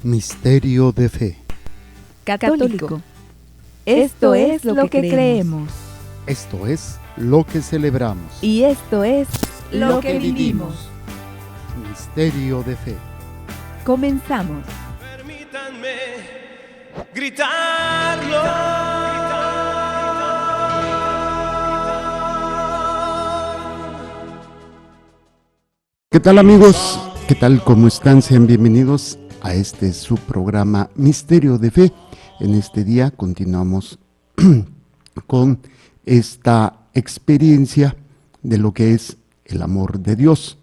Misterio de fe. Católico. Esto es lo que creemos. Esto es lo que celebramos. Y esto es lo que vivimos. Misterio de fe. Comenzamos. Permítanme gritarlo. ¿Qué tal, amigos? ¿Qué tal? ¿Cómo están? Sean bienvenidos a este su programa Misterio de Fe. En este día continuamos con esta experiencia de lo que es el amor de Dios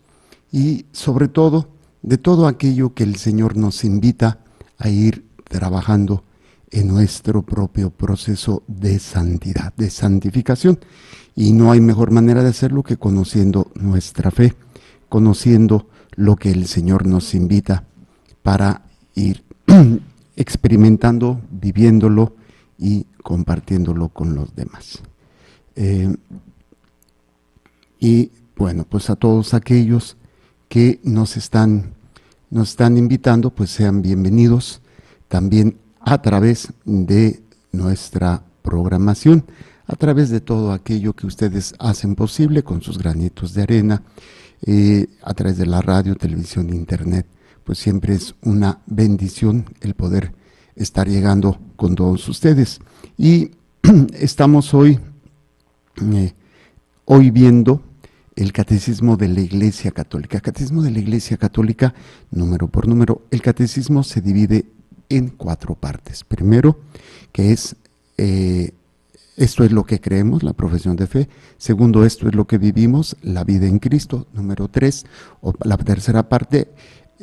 y sobre todo de todo aquello que el Señor nos invita a ir trabajando en nuestro propio proceso de santidad, de santificación. Y no hay mejor manera de hacerlo que conociendo nuestra fe, conociendo lo que el Señor nos invita para ir experimentando, viviéndolo y compartiéndolo con los demás. Y bueno, pues a todos aquellos que nos están invitando, pues sean bienvenidos también a través de nuestra programación, a través de todo aquello que ustedes hacen posible con sus granitos de arena, a través de la radio, televisión, internet. Pues siempre es una bendición el poder estar llegando con todos ustedes. Y estamos hoy viendo el Catecismo de la Iglesia Católica. Catecismo de la Iglesia Católica, número por número. El Catecismo se divide en 4 partes. Primero, que es esto es lo que creemos, la profesión de fe. Segundo, esto es lo que vivimos, la vida en Cristo. Número 3, o la tercera parte,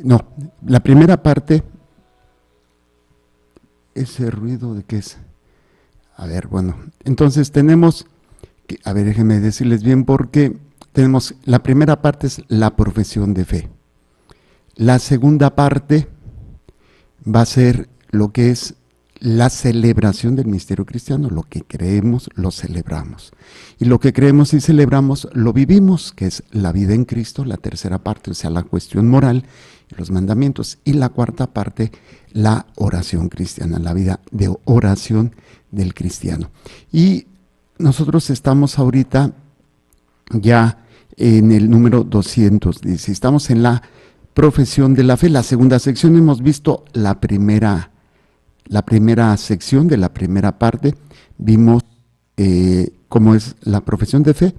no, la primera parte, ese ruido de qué es. A ver, bueno, entonces tenemos, a ver, déjenme decirles bien porque tenemos, la primera parte es la profesión de fe. La segunda parte va a ser lo que es la celebración del misterio cristiano. Lo que creemos, lo celebramos. Y lo que creemos y celebramos, lo vivimos, que es la vida en Cristo, la tercera parte, o sea, la cuestión moral, los mandamientos. Y la cuarta parte, la oración cristiana, la vida de oración del cristiano. Y nosotros estamos ahorita ya en el número 210. Estamos en la profesión de la fe. La segunda sección hemos visto la primera sección de la primera parte. Vimos cómo es la profesión de fe.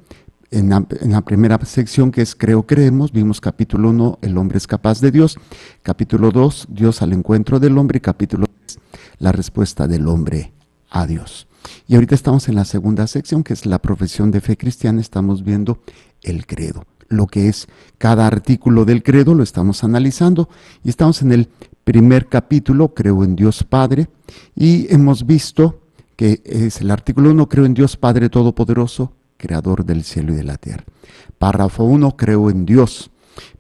En la primera sección, que es Creo, Creemos, vimos capítulo 1, el hombre es capaz de Dios. Capítulo 2, Dios al encuentro del hombre. Y capítulo 3, la respuesta del hombre a Dios. Y ahorita estamos en la segunda sección, que es la profesión de fe cristiana. Estamos viendo el credo, lo que es cada artículo del credo, lo estamos analizando. Y estamos en el primer capítulo, creo en Dios Padre, y hemos visto que es el artículo 1, creo en Dios Padre Todopoderoso, creador del cielo y de la tierra. Párrafo 1, creo en Dios.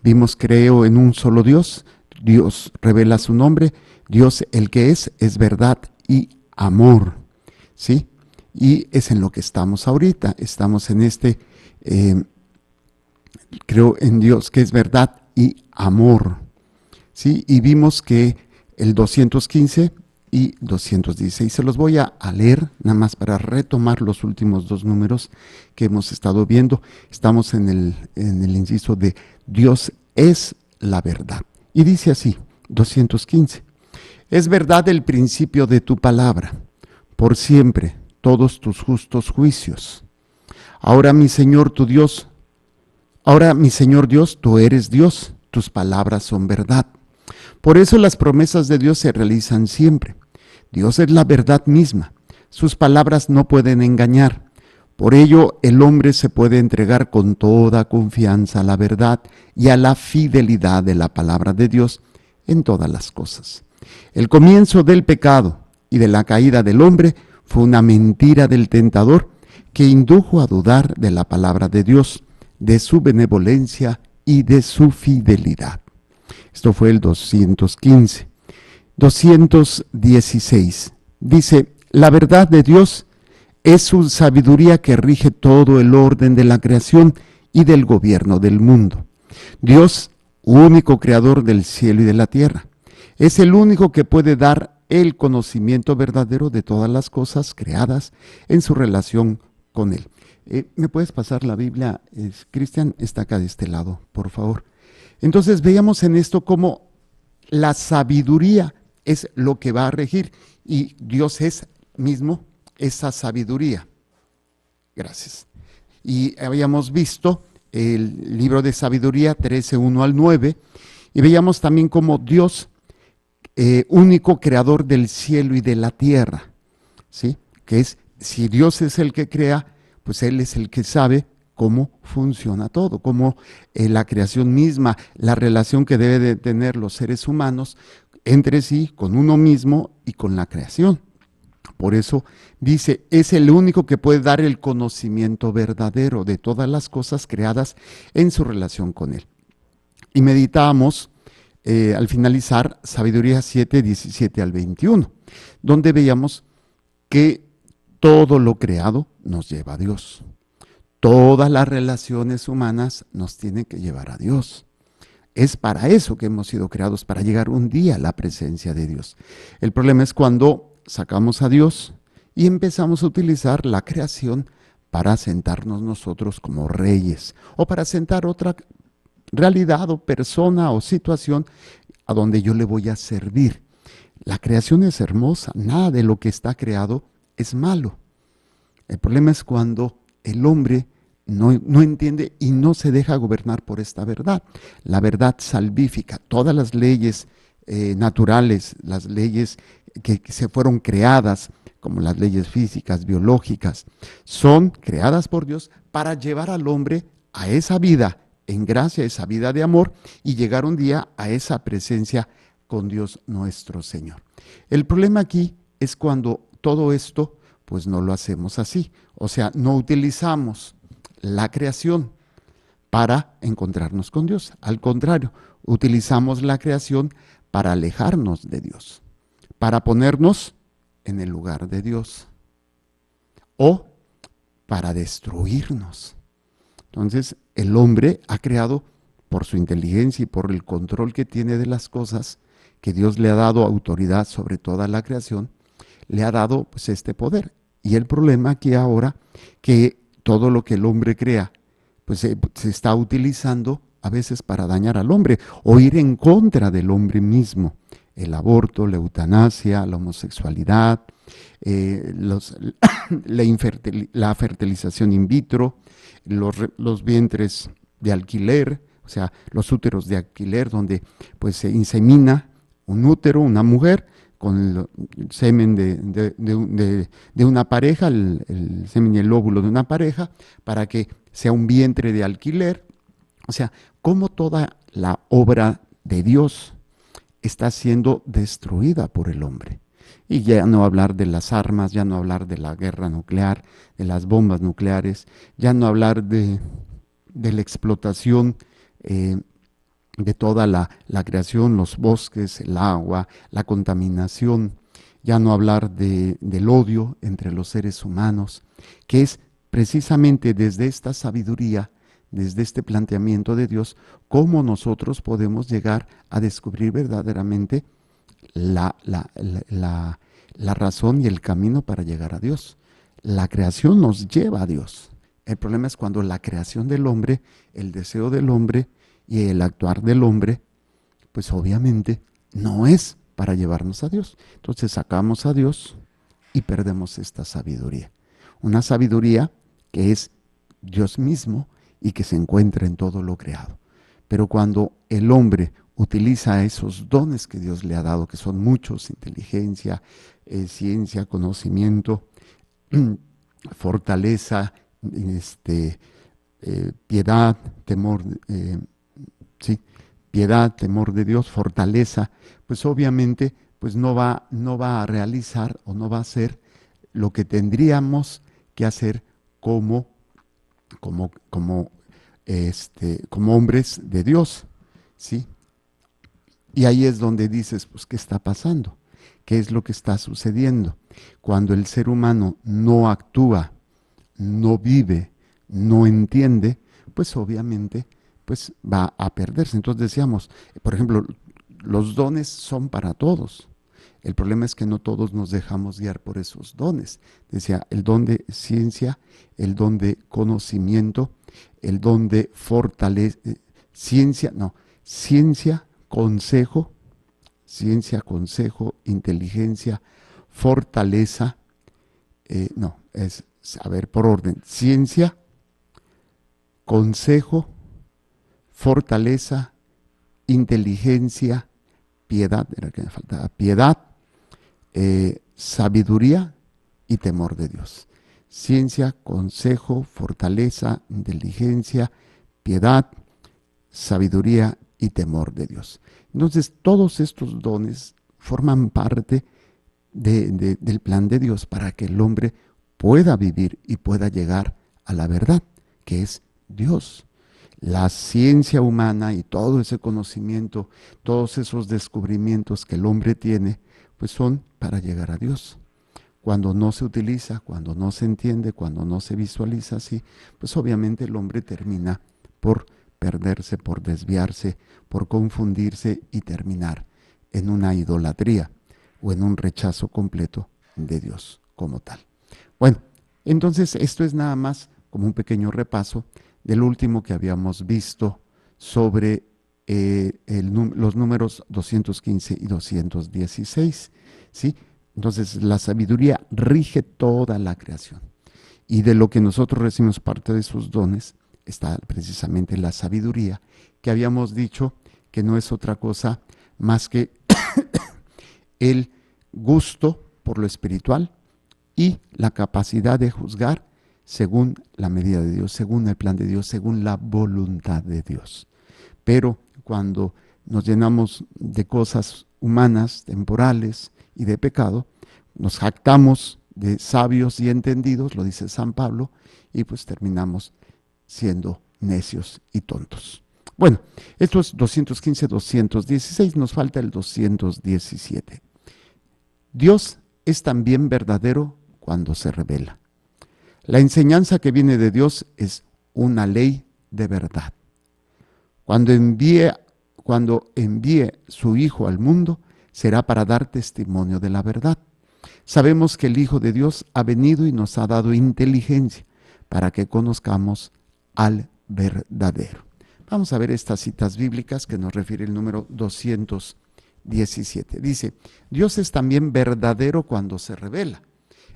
Vimos, creo en un solo Dios. Dios revela su nombre. Dios, el que es verdad y amor. ¿Sí? Y es en lo que estamos ahorita. Estamos en este, creo en Dios, que es verdad y amor. ¿Sí? Y vimos que el 215 y 216, se los voy a leer nada más para retomar los últimos 2 números que hemos estado viendo. Estamos en el inciso de Dios es la verdad. Y dice así, 215, es verdad el principio de tu palabra, por siempre todos tus justos juicios. Ahora mi Señor Dios, tú eres Dios, tus palabras son verdad. Por eso las promesas de Dios se realizan siempre. Dios es la verdad misma. Sus palabras no pueden engañar. Por ello, el hombre se puede entregar con toda confianza a la verdad y a la fidelidad de la palabra de Dios en todas las cosas. El comienzo del pecado y de la caída del hombre fue una mentira del tentador que indujo a dudar de la palabra de Dios, de su benevolencia y de su fidelidad. Esto fue el 215. 216. Dice, la verdad de Dios es su sabiduría que rige todo el orden de la creación y del gobierno del mundo. Dios, único creador del cielo y de la tierra, Es el único que puede dar el conocimiento verdadero de todas las cosas creadas en su relación con Él. ¿Me puedes pasar la Biblia? Cristian, está acá de este lado, por favor. Entonces veíamos en esto cómo la sabiduría es lo que va a regir y Dios es mismo esa sabiduría. Gracias. Y habíamos visto el libro de sabiduría 13, 1 al 9 y veíamos también cómo Dios, único creador del cielo y de la tierra, ¿sí? Que es, si Dios es el que crea, pues Él es el que sabe cómo funciona todo, cómo la creación misma, la relación que debe de tener los seres humanos entre sí, con uno mismo y con la creación. Por eso dice, es el único que puede dar el conocimiento verdadero de todas las cosas creadas en su relación con Él. Y meditábamos al finalizar Sabiduría 7, 17 al 21, donde veíamos que todo lo creado nos lleva a Dios. Todas las relaciones humanas nos tienen que llevar a Dios. Es para eso que hemos sido creados, para llegar un día a la presencia de Dios. El problema es cuando sacamos a Dios y empezamos a utilizar la creación para sentarnos nosotros como reyes o para sentar otra realidad o persona o situación a donde yo le voy a servir. La creación es hermosa, nada de lo que está creado es malo. El problema es cuando el hombre no entiende y no se deja gobernar por esta verdad. La verdad salvífica, todas las leyes naturales, las leyes que se fueron creadas, como las leyes físicas, biológicas, son creadas por Dios para llevar al hombre a esa vida en gracia, esa vida de amor y llegar un día a esa presencia con Dios nuestro Señor. El problema aquí es cuando todo esto, pues no lo hacemos así, o sea, no utilizamos la creación para encontrarnos con Dios. Al contrario, utilizamos la creación para alejarnos de Dios, para ponernos en el lugar de Dios o para destruirnos. Entonces, el hombre ha creado por su inteligencia y por el control que tiene de las cosas, que Dios le ha dado autoridad sobre toda la creación, le ha dado pues este poder. Y el problema aquí ahora, que todo lo que el hombre crea, pues se está utilizando a veces para dañar al hombre o ir en contra del hombre mismo. El aborto, la eutanasia, la homosexualidad, la fertilización in vitro, los vientres de alquiler, o sea, los úteros de alquiler, donde pues se insemina un útero, una mujer, con el semen de una pareja, el semen y el óvulo de una pareja, para que sea un vientre de alquiler. O sea, cómo toda la obra de Dios está siendo destruida por el hombre. Y ya no hablar de las armas, ya no hablar de la guerra nuclear, de las bombas nucleares, ya no hablar de la explotación de toda la creación, los bosques, el agua, la contaminación, ya no hablar del odio entre los seres humanos, que es precisamente desde esta sabiduría, desde este planteamiento de Dios, cómo nosotros podemos llegar a descubrir verdaderamente la razón y el camino para llegar a Dios. La creación nos lleva a Dios. El problema es cuando la creación del hombre, el deseo del hombre y el actuar del hombre, pues obviamente no es para llevarnos a Dios. Entonces sacamos a Dios y perdemos esta sabiduría. Una sabiduría que es Dios mismo y que se encuentra en todo lo creado. Pero cuando el hombre utiliza esos dones que Dios le ha dado, que son muchos, inteligencia, ciencia, conocimiento, fortaleza, piedad, temor, piedad, temor de Dios, fortaleza, pues obviamente pues no va a realizar o no va a hacer lo que tendríamos que hacer como hombres de Dios, ¿sí? Y ahí es donde dices, pues, ¿qué está pasando? ¿Qué es lo que está sucediendo? Cuando el ser humano no actúa, no vive, no entiende, pues obviamente pues va a perderse. Entonces decíamos, por ejemplo, los dones son para todos. El problema es que no todos nos dejamos guiar por esos dones. Decía, el don de ciencia, el don de conocimiento, el don de fortaleza, ciencia, consejo, inteligencia, fortaleza, por orden, ciencia, consejo, fortaleza, inteligencia, piedad, era que me faltaba, piedad, sabiduría y temor de Dios. Ciencia, consejo, fortaleza, inteligencia, piedad, sabiduría y temor de Dios. Entonces, todos estos dones forman parte del plan de Dios para que el hombre pueda vivir y pueda llegar a la verdad, que es Dios. La ciencia humana y todo ese conocimiento, todos esos descubrimientos que el hombre tiene, pues son para llegar a Dios. Cuando no se utiliza, cuando no se entiende, cuando no se visualiza así, pues obviamente el hombre termina por perderse, por desviarse, por confundirse y terminar en una idolatría o en un rechazo completo de Dios como tal. Bueno, entonces esto es nada más como un pequeño repaso del último que habíamos visto sobre los números 215 y 216, ¿sí? Entonces la sabiduría rige toda la creación y de lo que nosotros recibimos parte de sus dones está precisamente la sabiduría, que habíamos dicho que no es otra cosa más que el gusto por lo espiritual y la capacidad de juzgar según la medida de Dios, según el plan de Dios, según la voluntad de Dios. Pero cuando nos llenamos de cosas humanas, temporales y de pecado, nos jactamos de sabios y entendidos, lo dice San Pablo, y pues terminamos siendo necios y tontos. Bueno, esto es 215, 216, nos falta el 217. Dios es también verdadero cuando se revela. La enseñanza que viene de Dios es una ley de verdad. Cuando envíe su Hijo al mundo, será para dar testimonio de la verdad. Sabemos que el Hijo de Dios ha venido y nos ha dado inteligencia para que conozcamos al verdadero. Vamos a ver estas citas bíblicas que nos refiere el número 217. Dice, Dios es también verdadero cuando se revela.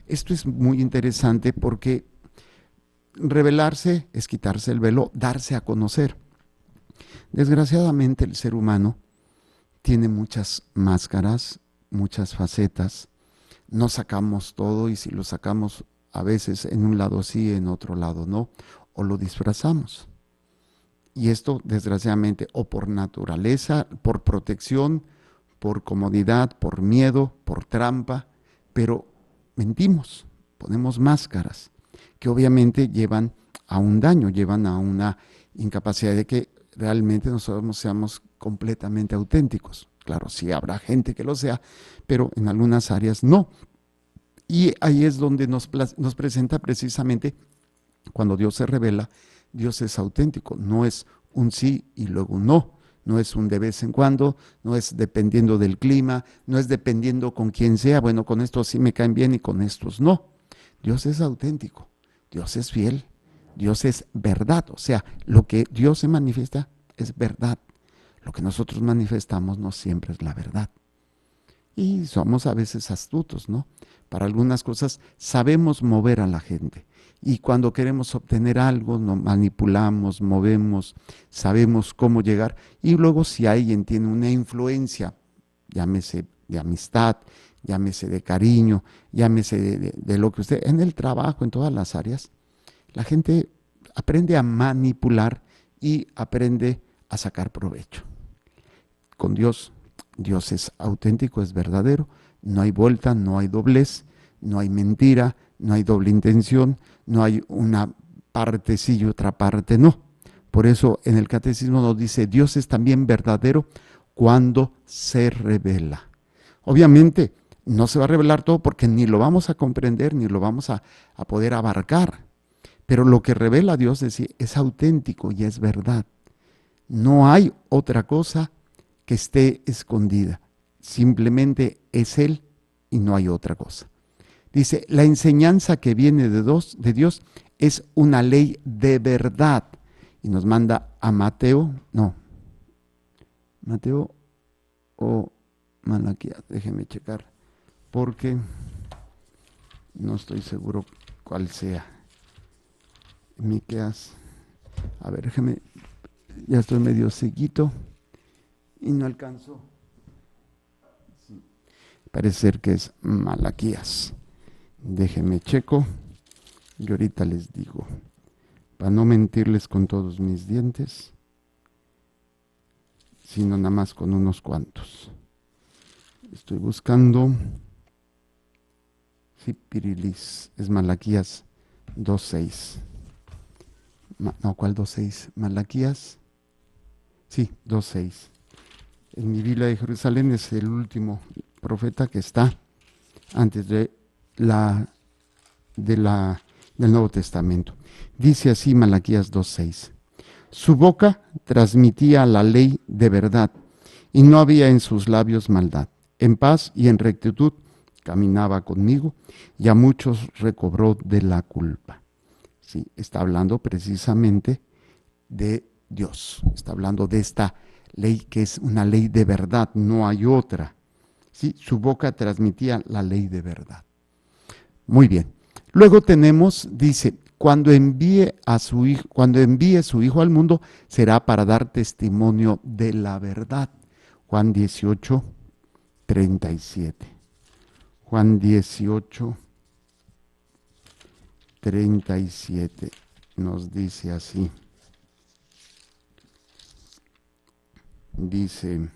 Esto es muy interesante porque revelarse es quitarse el velo, darse a conocer. Desgraciadamente el ser humano tiene muchas máscaras, muchas facetas. No sacamos todo y si lo sacamos a veces en un lado sí, en otro lado no, o lo disfrazamos. Y esto desgraciadamente o por naturaleza, por protección, por comodidad, por miedo, por trampa, pero mentimos, ponemos máscaras que obviamente llevan a un daño, llevan a una incapacidad de que realmente nosotros seamos completamente auténticos. Claro, sí habrá gente que lo sea, pero en algunas áreas no. Y ahí es donde nos presenta precisamente cuando Dios se revela, Dios es auténtico, no es un sí y luego un no, no es un de vez en cuando, no es dependiendo del clima, no es dependiendo con quién sea, bueno, con estos sí me caen bien y con estos no. Dios es auténtico, Dios es fiel, Dios es verdad, o sea, lo que Dios se manifiesta es verdad, lo que nosotros manifestamos no siempre es la verdad. Y somos a veces astutos, ¿no? Para algunas cosas sabemos mover a la gente. Y cuando queremos obtener algo, nos manipulamos, movemos, sabemos cómo llegar. Y luego si alguien tiene una influencia, llámese de amistad, llámese de cariño, llámese de lo que usted, en el trabajo, en todas las áreas, la gente aprende a manipular y aprende a sacar provecho. Con Dios, Dios es auténtico, es verdadero, no hay vuelta, no hay doblez, no hay mentira, no hay doble intención, no hay una parte sí y otra parte no. Por eso en el catecismo nos dice, Dios es también verdadero cuando se revela. Obviamente no se va a revelar todo porque ni lo vamos a comprender, ni lo vamos a poder abarcar. Pero lo que revela Dios es auténtico y es verdad. No hay otra cosa que esté escondida. Simplemente es Él y no hay otra cosa. Dice, la enseñanza que viene de Dios es una ley de verdad. Y nos manda a Mateo o Malaquías, déjeme checar, porque no estoy seguro cuál sea. Miqueas, a ver, déjeme, ya estoy medio ceguito y no alcanzo. Sí, parece ser que es Malaquías. Déjeme checo y ahorita les digo, para no mentirles con todos mis dientes, sino nada más con unos cuantos. Estoy buscando, sí, Pirilis, es Malaquías 2.6. No, ¿cuál 2.6? Malaquías, sí, 2.6. En mi Biblia de Jerusalén es el último profeta que está antes del Nuevo Testamento. Dice así Malaquías 2.6. Su boca transmitía la ley de verdad, y no había en sus labios maldad. En paz y en rectitud caminaba conmigo, y a muchos recobró de la culpa. Sí, está hablando precisamente de Dios. Está hablando de esta ley que es una ley de verdad, no hay otra. Sí, su boca transmitía la ley de verdad. Muy bien. Luego tenemos, dice, cuando envíe su hijo al mundo, será para dar testimonio de la verdad. Juan 18:37. Juan 18:37 nos dice así. Dice,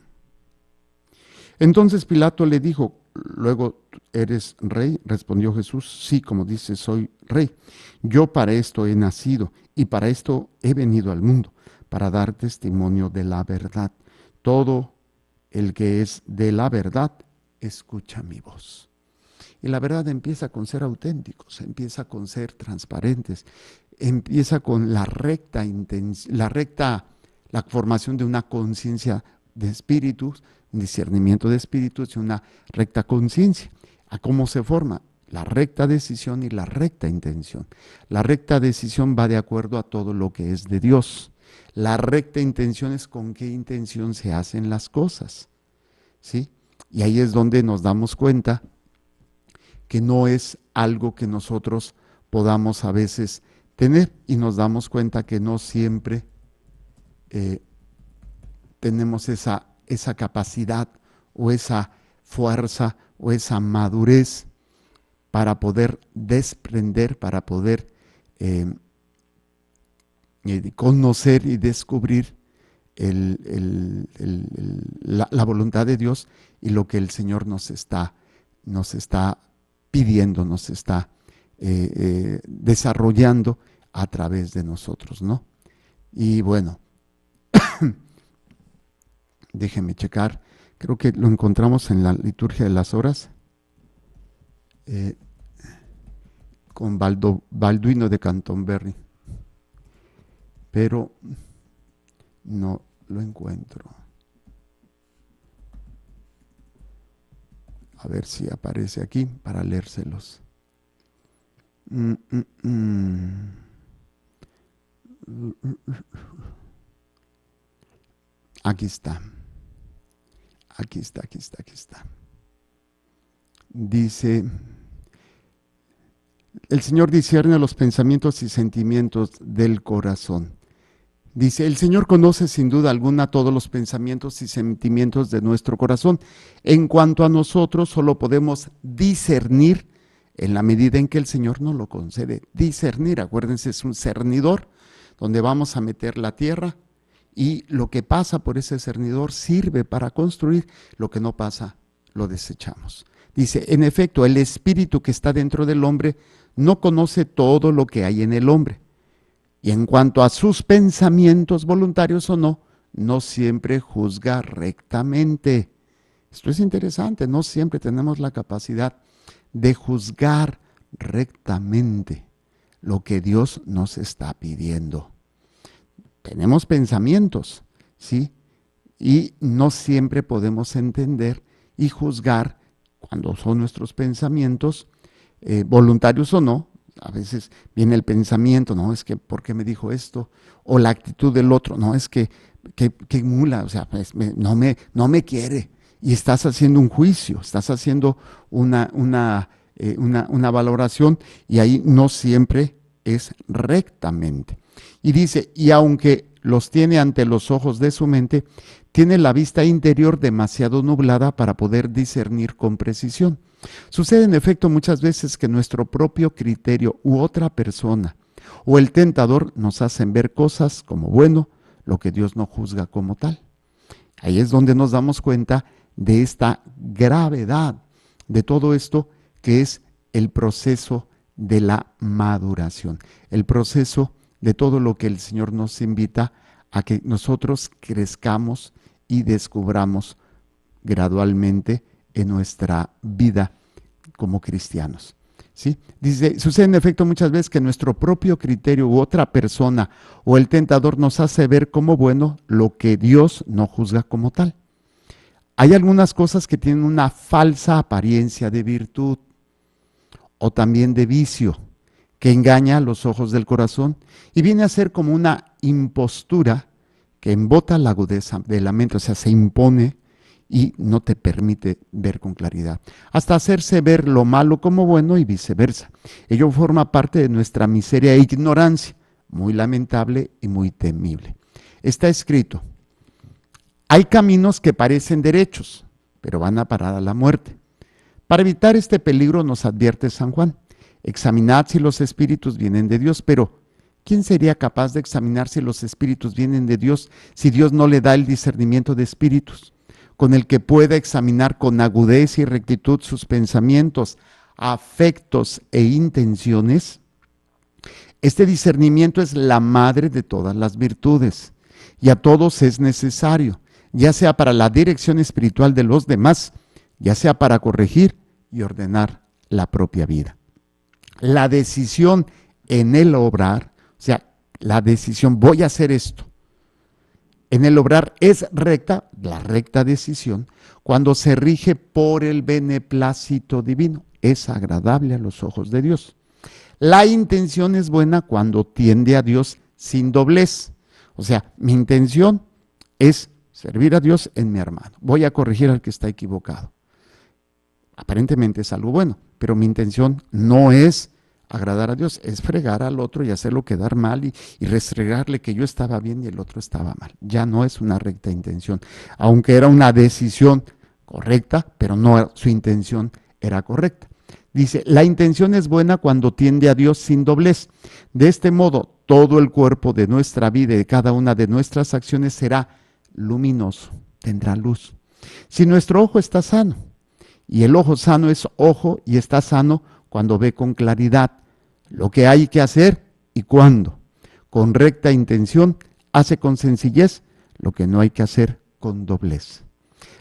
entonces Pilato le dijo, luego, ¿eres rey? Respondió Jesús, sí, como dices, soy rey. Yo para esto he nacido y para esto he venido al mundo, para dar testimonio de la verdad. Todo el que es de la verdad, escucha mi voz. Y la verdad empieza con ser auténticos, empieza con ser transparentes, empieza con la formación de una conciencia de espíritus, un discernimiento de espíritus y una recta conciencia. ¿A cómo se forma? La recta decisión y la recta intención. La recta decisión va de acuerdo a todo lo que es de Dios. La recta intención es con qué intención se hacen las cosas, ¿sí? Y ahí es donde nos damos cuenta que no es algo que nosotros podamos a veces tener, y nos damos cuenta que no siempre tenemos esa capacidad o esa fuerza o esa madurez para poder desprender, para poder conocer y descubrir la voluntad de Dios y lo que el Señor nos está pidiendo, nos está desarrollando a través de nosotros, ¿no? Y bueno, déjeme checar, creo que lo encontramos en la liturgia de las horas, con Balduino de Canterbury, pero no lo encuentro. A ver si aparece aquí para leérselos. Aquí está. Aquí está. Dice, el Señor discierne los pensamientos y sentimientos del corazón. Dice, el Señor conoce sin duda alguna todos los pensamientos y sentimientos de nuestro corazón. En cuanto a nosotros, solo podemos discernir en la medida en que el Señor nos lo concede. Discernir, acuérdense, es un cernidor donde vamos a meter la tierra y lo que pasa por ese cernidor sirve para construir, lo que no pasa lo desechamos. Dice, en efecto, el espíritu que está dentro del hombre no conoce todo lo que hay en el hombre. Y en cuanto a sus pensamientos, voluntarios o no, no siempre juzga rectamente. Esto es interesante, no siempre tenemos la capacidad de juzgar rectamente lo que Dios nos está pidiendo. Tenemos pensamientos, ¿sí? y no siempre podemos entender y juzgar cuando son nuestros pensamientos, voluntarios o no. A veces viene el pensamiento, no, es que ¿por qué me dijo esto? O la actitud del otro, no, es que mula, o sea, pues, no me quiere. Y estás haciendo un juicio, estás haciendo una valoración, y ahí no siempre es rectamente. Y dice, y aunque los tiene ante los ojos de su mente, tiene la vista interior demasiado nublada para poder discernir con precisión. Sucede en efecto muchas veces que nuestro propio criterio u otra persona o el tentador nos hacen ver cosas como bueno, lo que Dios no juzga como tal. Ahí es donde nos damos cuenta de esta gravedad de todo esto, que es el proceso de la maduración, el proceso de todo lo que el Señor nos invita a que nosotros crezcamos y descubramos gradualmente en nuestra vida como cristianos. ¿Sí? Dice, sucede en efecto muchas veces que nuestro propio criterio u otra persona o el tentador nos hace ver como bueno lo que Dios no juzga como tal. Hay algunas cosas que tienen una falsa apariencia de virtud o también de vicio, que engaña a los ojos del corazón y viene a ser como una impostura que embota la agudeza de la mente, o sea, se impone y no te permite ver con claridad, hasta hacerse ver lo malo como bueno y viceversa. Ello forma parte de nuestra miseria e ignorancia, muy lamentable y muy temible. Está escrito, hay caminos que parecen derechos, pero van a parar a la muerte. Para evitar este peligro nos advierte San Juan, examinad si los espíritus vienen de Dios, pero ¿quién sería capaz de examinar si los espíritus vienen de Dios si Dios no le da el discernimiento de espíritus, con el que pueda examinar con agudeza y rectitud sus pensamientos, afectos e intenciones? Este discernimiento es la madre de todas las virtudes y a todos es necesario, ya sea para la dirección espiritual de los demás, ya sea para corregir y ordenar la propia vida. La decisión en el obrar, o sea, la decisión, voy a hacer esto, en el obrar es recta, la recta decisión, cuando se rige por el beneplácito divino, es agradable a los ojos de Dios. La intención es buena cuando tiende a Dios sin doblez, o sea, mi intención es servir a Dios en mi hermano, voy a corregir al que está equivocado. Aparentemente es algo bueno, pero mi intención no es agradar a Dios, es fregar al otro y hacerlo quedar mal y restregarle que yo estaba bien y el otro estaba mal. Ya no es una recta intención, aunque era una decisión correcta, pero no, su intención era correcta. Dice, la intención es buena cuando tiende a Dios sin doblez. De este modo, todo el cuerpo de nuestra vida y de cada una de nuestras acciones será luminoso, tendrá luz. Si nuestro ojo está sano, y el ojo sano es ojo y está sano cuando ve con claridad lo que hay que hacer y cuándo. Con recta intención hace con sencillez lo que no hay que hacer con doblez.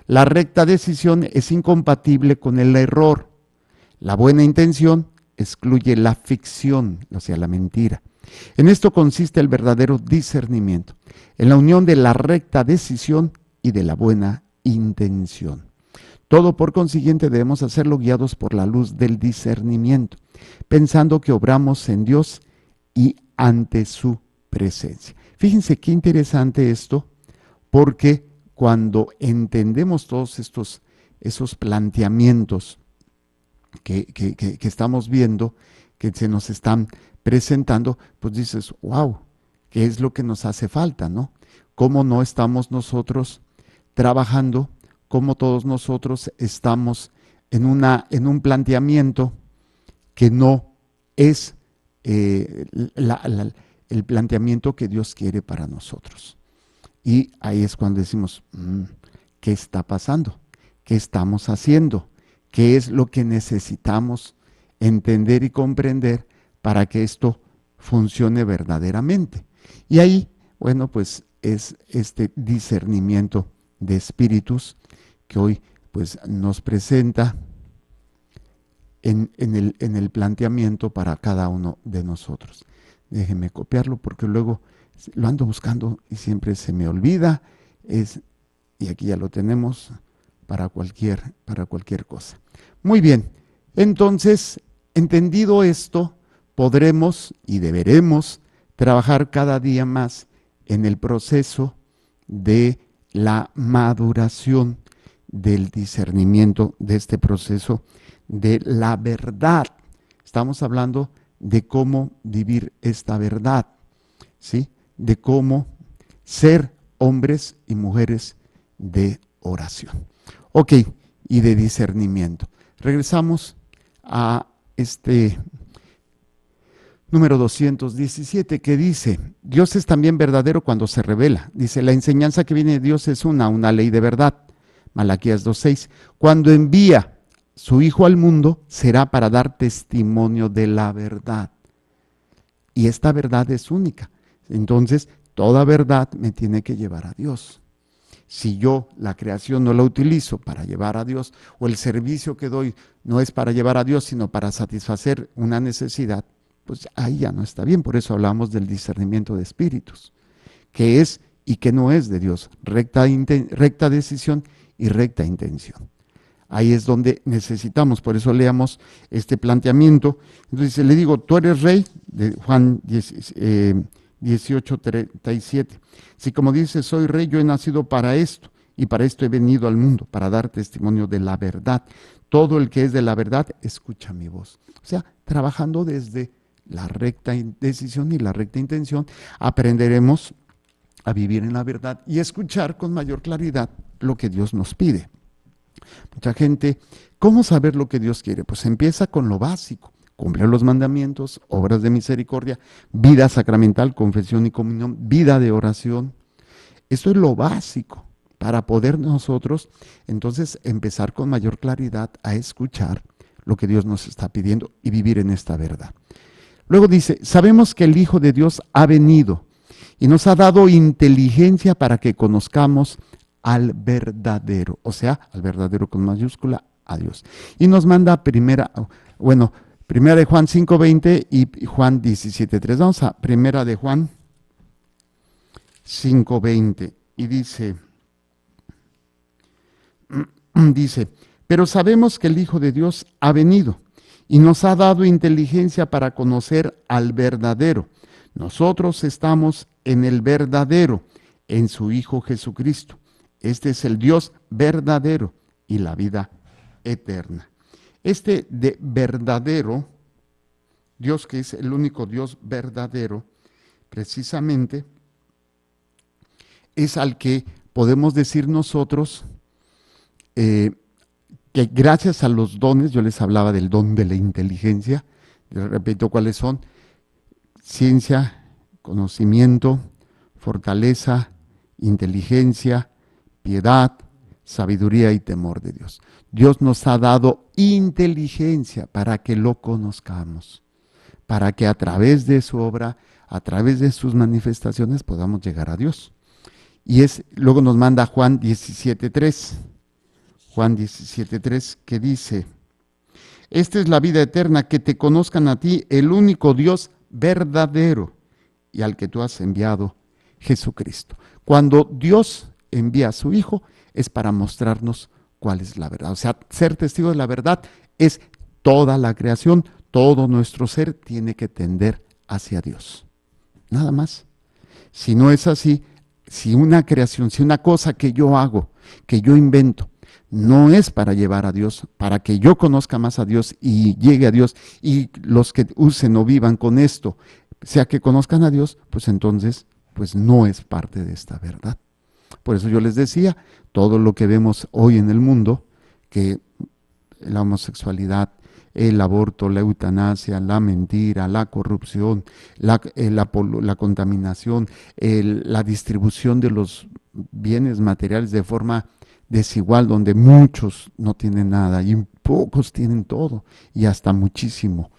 La recta decisión es incompatible con el error. La buena intención excluye la ficción, o sea, la mentira. En esto consiste el verdadero discernimiento, en la unión de la recta decisión y de la buena intención. Todo, por consiguiente, debemos hacerlo guiados por la luz del discernimiento, pensando que obramos en Dios y ante su presencia. Fíjense qué interesante esto, porque cuando entendemos todos esos planteamientos que estamos viendo, que se nos están presentando, pues dices, wow, ¿qué es lo que nos hace falta, no? ¿Cómo no estamos nosotros trabajando? Cómo todos nosotros estamos en un planteamiento que no es el planteamiento que Dios quiere para nosotros. Y ahí es cuando decimos, ¿qué está pasando? ¿Qué estamos haciendo? ¿Qué es lo que necesitamos entender y comprender para que esto funcione verdaderamente? Y ahí, bueno, pues es este discernimiento de espíritus que hoy pues nos presenta en el planteamiento para cada uno de nosotros. Déjenme copiarlo porque luego lo ando buscando y siempre se me olvida. Es y aquí ya lo tenemos para cualquier cosa. Muy bien, entonces, entendido esto, podremos y deberemos trabajar cada día más en el proceso de la maduración, del discernimiento, de este proceso de la verdad. Estamos hablando de cómo vivir esta verdad, ¿sí? De cómo ser hombres y mujeres de oración. Ok, y de discernimiento. Regresamos a este número 217 que dice, Dios es también verdadero cuando se revela. Dice, la enseñanza que viene de Dios es una ley de verdad. Malaquías 2:6. Cuando envía su Hijo al mundo, será para dar testimonio de la verdad. Y esta verdad es única. Entonces, toda verdad me tiene que llevar a Dios. Si yo la creación no la utilizo para llevar a Dios, o el servicio que doy no es para llevar a Dios, sino para satisfacer una necesidad, pues ahí ya no está bien. Por eso hablamos del discernimiento de espíritus, que es y que no es de Dios, recta decisión y recta intención. Ahí es donde necesitamos, por eso leamos este planteamiento. Entonces le digo, tú eres rey, de Juan 18:37. Si como dice, soy rey, yo he nacido para esto, y para esto he venido al mundo, para dar testimonio de la verdad. Todo el que es de la verdad, escucha mi voz. O sea, trabajando desde la recta decisión y la recta intención, aprenderemos a vivir en la verdad y escuchar con mayor claridad lo que Dios nos pide. Mucha gente, ¿cómo saber lo que Dios quiere? Pues empieza con lo básico: cumplir los mandamientos, obras de misericordia, vida sacramental, confesión y comunión, vida de oración. Esto es lo básico para poder nosotros entonces empezar con mayor claridad a escuchar lo que Dios nos está pidiendo y vivir en esta verdad. Luego dice, sabemos que el Hijo de Dios ha venido y nos ha dado inteligencia para que conozcamos al verdadero, o sea, al verdadero con mayúscula, a Dios. Y nos manda primera de Juan 5:20 y Juan 17:3. Vamos a primera de Juan 5:20 y dice, pero sabemos que el Hijo de Dios ha venido y nos ha dado inteligencia para conocer al verdadero. Nosotros estamos en el verdadero, en su Hijo Jesucristo. Este es el Dios verdadero y la vida eterna. Este de verdadero, Dios que es el único Dios verdadero, precisamente es al que podemos decir nosotros que gracias a los dones, yo les hablaba del don de la inteligencia, les repito cuáles son: ciencia, conocimiento, fortaleza, inteligencia, piedad, sabiduría y temor de Dios. Dios nos ha dado inteligencia para que lo conozcamos, para que a través de su obra, a través de sus manifestaciones podamos llegar a Dios. Y luego nos manda Juan 17:3. Juan 17:3 que dice, esta es la vida eterna, que te conozcan a ti, el único Dios verdadero, y al que tú has enviado, Jesucristo. Cuando Dios envía a su Hijo, es para mostrarnos cuál es la verdad. O sea, ser testigo de la verdad es toda la creación, todo nuestro ser tiene que tender hacia Dios. Nada más. Si no es así, si una creación, si una cosa que yo hago, que yo invento, no es para llevar a Dios, para que yo conozca más a Dios y llegue a Dios, y los que usen o vivan con esto, sea que conozcan a Dios, pues entonces, pues no es parte de esta verdad. Por eso yo les decía, todo lo que vemos hoy en el mundo, que la homosexualidad, el aborto, la eutanasia, la mentira, la corrupción, la contaminación, la distribución de los bienes materiales de forma desigual, donde muchos no tienen nada y pocos tienen todo, y hasta muchísimo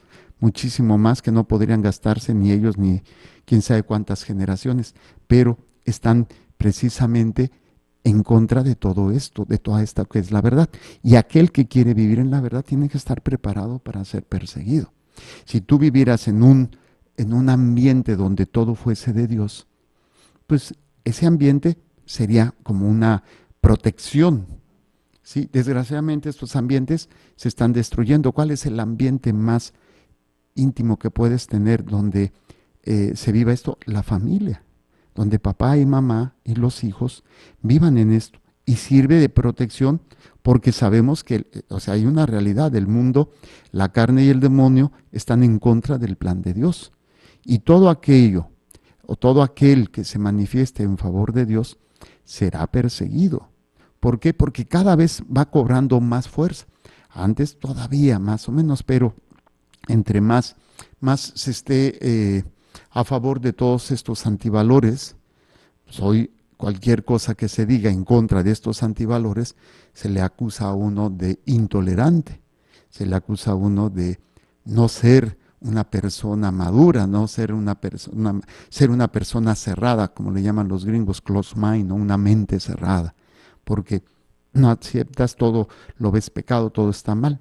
más que no podrían gastarse ni ellos ni quién sabe cuántas generaciones, pero están precisamente en contra de todo esto, de toda esta que es la verdad. Y aquel que quiere vivir en la verdad tiene que estar preparado para ser perseguido. Si tú vivieras en un ambiente donde todo fuese de Dios, pues ese ambiente sería como una protección. ¿Sí? Desgraciadamente estos ambientes se están destruyendo. ¿Cuál es el ambiente más íntimo que puedes tener donde se viva esto? La familia, donde papá y mamá y los hijos vivan en esto. Y sirve de protección porque sabemos que, o sea, hay una realidad del mundo, la carne y el demonio están en contra del plan de Dios. Y todo aquello, o todo aquel que se manifieste en favor de Dios, será perseguido. ¿Por qué? Porque cada vez va cobrando más fuerza. Antes todavía más o menos, pero entre más se esté a favor de todos estos antivalores, pues hoy cualquier cosa que se diga en contra de estos antivalores, se le acusa a uno de intolerante, se le acusa a uno de no ser una persona madura, no ser ser una persona cerrada, como le llaman los gringos, closed mind, ¿no? Una mente cerrada, porque no aceptas todo, lo ves pecado, todo está mal.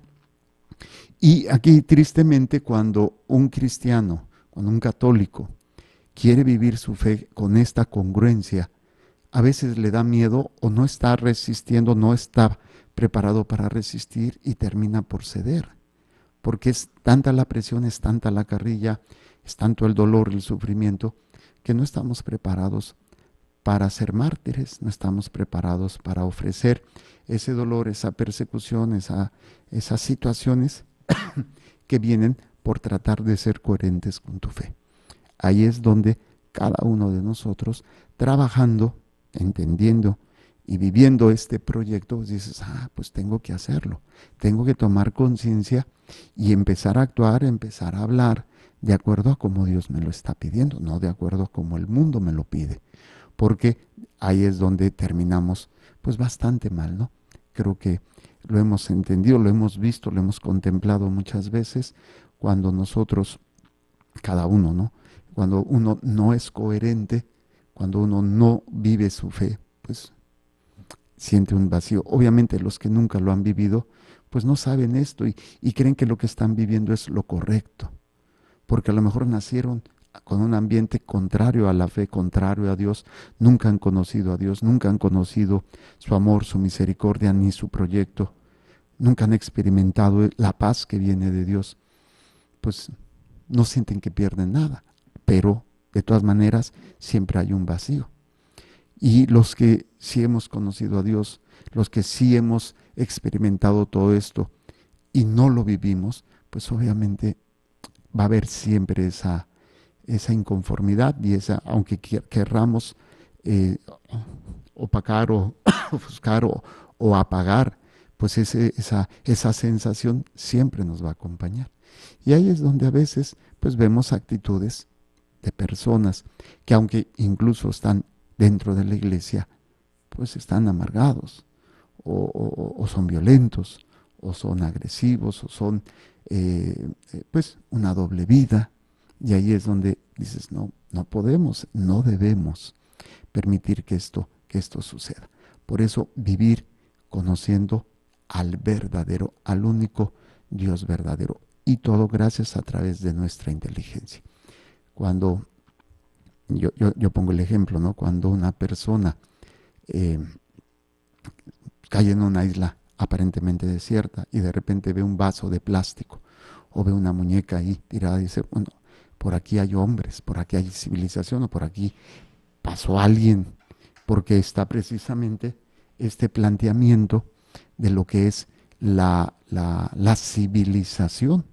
Y aquí tristemente cuando un cristiano, cuando un católico quiere vivir su fe con esta congruencia, a veces le da miedo o no está resistiendo, no está preparado para resistir y termina por ceder. Porque es tanta la presión, es tanta la carrilla, es tanto el dolor, el sufrimiento, que no estamos preparados para ser mártires, no estamos preparados para ofrecer ese dolor, esa persecución, esas situaciones que vienen por tratar de ser coherentes con tu fe. Ahí es donde cada uno de nosotros, trabajando, entendiendo y viviendo este proyecto, dices, pues tengo que hacerlo, tengo que tomar conciencia y empezar a actuar, empezar a hablar de acuerdo a como Dios me lo está pidiendo, no de acuerdo a como el mundo me lo pide, porque ahí es donde terminamos pues bastante mal, ¿no? Creo que lo hemos entendido, lo hemos visto, lo hemos contemplado muchas veces cuando nosotros, cada uno, ¿no? Cuando uno no es coherente, cuando uno no vive su fe, pues siente un vacío. Obviamente los que nunca lo han vivido, pues no saben esto y creen que lo que están viviendo es lo correcto, porque a lo mejor nacieron con un ambiente contrario a la fe, contrario a Dios, nunca han conocido a Dios, nunca han conocido su amor, su misericordia, ni su proyecto, nunca han experimentado la paz que viene de Dios, pues no sienten que pierden nada, pero de todas maneras siempre hay un vacío. Y los que sí hemos conocido a Dios, los que sí hemos experimentado todo esto y no lo vivimos, pues obviamente va a haber siempre esa inconformidad y aunque querramos opacar o ofuscar o apagar, pues esa sensación siempre nos va a acompañar. Y ahí es donde a veces pues vemos actitudes de personas que aunque incluso están dentro de la iglesia, pues están amargados o son violentos o son agresivos o son pues una doble vida. Y ahí es donde dices, no podemos, no debemos permitir que esto suceda. Por eso vivir conociendo al verdadero, al único Dios verdadero. Y todo gracias a través de nuestra inteligencia. Cuando yo pongo el ejemplo, ¿no? Cuando una persona cae en una isla aparentemente desierta y de repente ve un vaso de plástico o ve una muñeca ahí tirada y dice, bueno, por aquí hay hombres, por aquí hay civilización o por aquí pasó alguien, porque está precisamente este planteamiento de lo que es la civilización.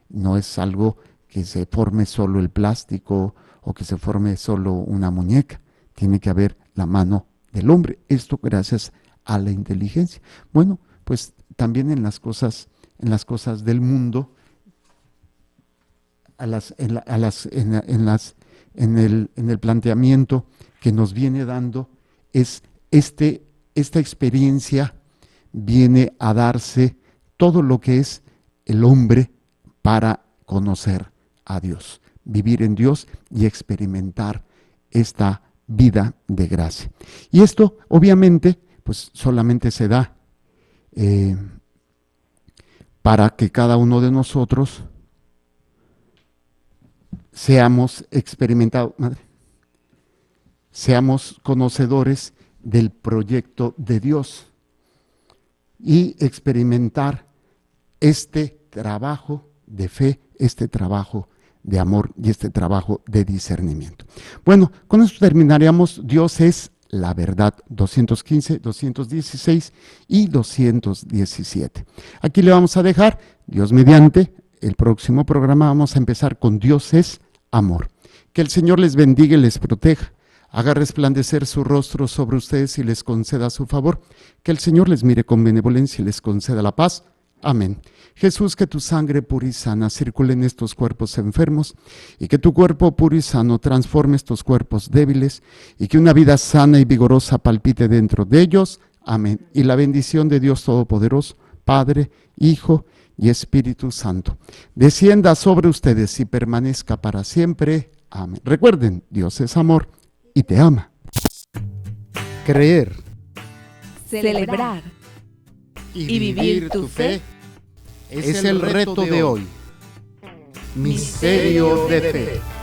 No es algo que se forme solo el plástico o que se forme solo una muñeca. Tiene que haber la mano del hombre. Esto gracias a la inteligencia. Bueno, pues también en las cosas del mundo, en el planteamiento que nos viene dando es esta experiencia viene a darse todo lo que es el hombre para conocer a Dios, vivir en Dios y experimentar esta vida de gracia. Y esto obviamente pues solamente se da para que cada uno de nosotros seamos experimentados, seamos conocedores del proyecto de Dios y experimentar este trabajo de fe, este trabajo de amor y este trabajo de discernimiento. Bueno, con esto terminaríamos. Dios es la verdad, 215, 216 y 217. Aquí le vamos a dejar, Dios mediante, el próximo programa vamos a empezar con Dios es amor. Que el Señor les bendiga y les proteja, haga resplandecer su rostro sobre ustedes y les conceda su favor. Que el Señor les mire con benevolencia y les conceda la paz. Amén. Jesús, que tu sangre pura y sana circule en estos cuerpos enfermos y que tu cuerpo puro y sano transforme estos cuerpos débiles y que una vida sana y vigorosa palpite dentro de ellos. Amén. Y la bendición de Dios Todopoderoso, Padre, Hijo y Espíritu Santo, descienda sobre ustedes y permanezca para siempre. Amén. Recuerden, Dios es amor y te ama. Creer, celebrar y vivir tu fe es el reto de hoy. Misterio de fe.